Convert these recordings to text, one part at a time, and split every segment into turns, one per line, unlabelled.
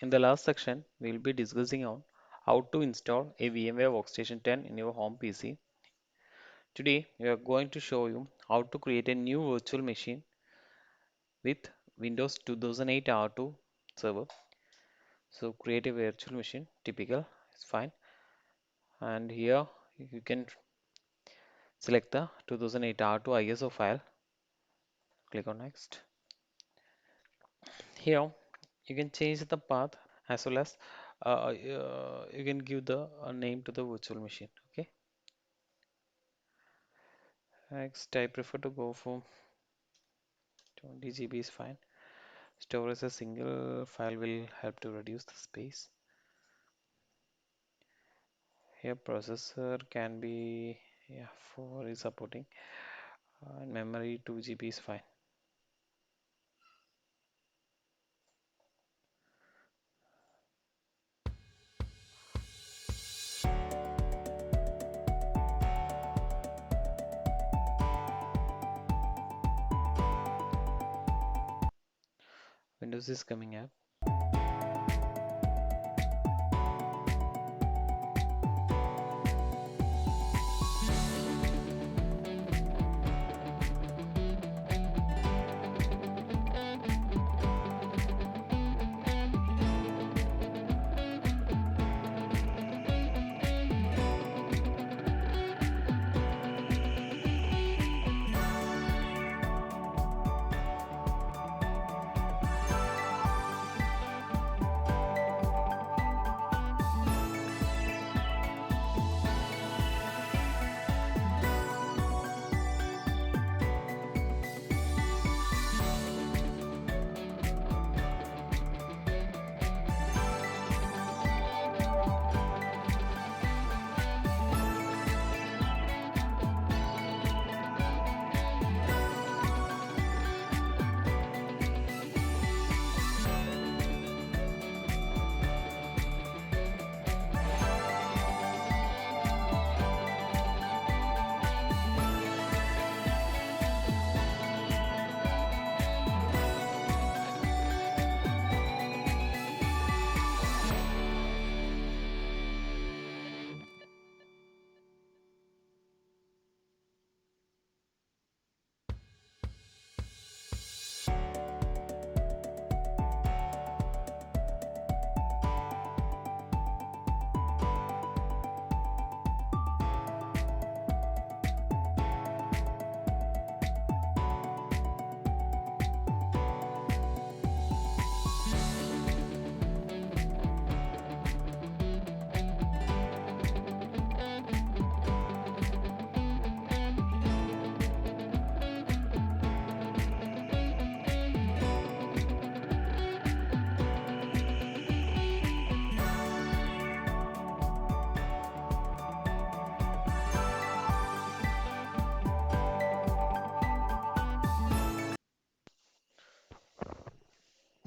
In the last section, we will be discussing on how to install a VMware Workstation 10 in your home PC. Today, we are going to show you how to create a new virtual machine with Windows 2008 R2 server. So create a virtual machine, typical, it's fine. And here you can select the 2008 R2 ISO file. Click on next. Here you can change the path as well as you can give the name to the virtual machine. Okay. Next, I prefer to go for 20 GB is fine. Store as a single file will help to reduce the space. Here processor can be 4 is supporting and memory 2 GB is fine. Windows is coming up.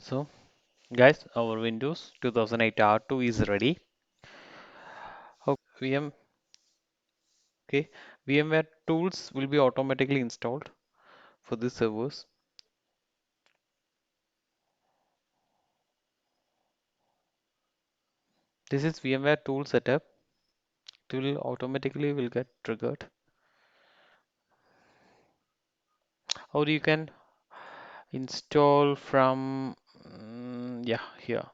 So guys, our Windows 2008 R2 is ready. VM, okay, VMware tools will be automatically installed for the servers. This is VMware tool setup. It will automatically will get triggered. Or you can install from here.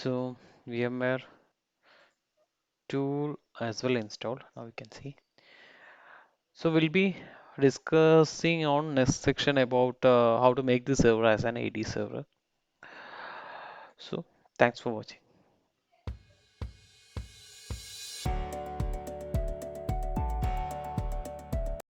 So VMware tool as well installed. Now we can see. So we'll be discussing on next section about how to make the server as an AD server. So thanks for watching.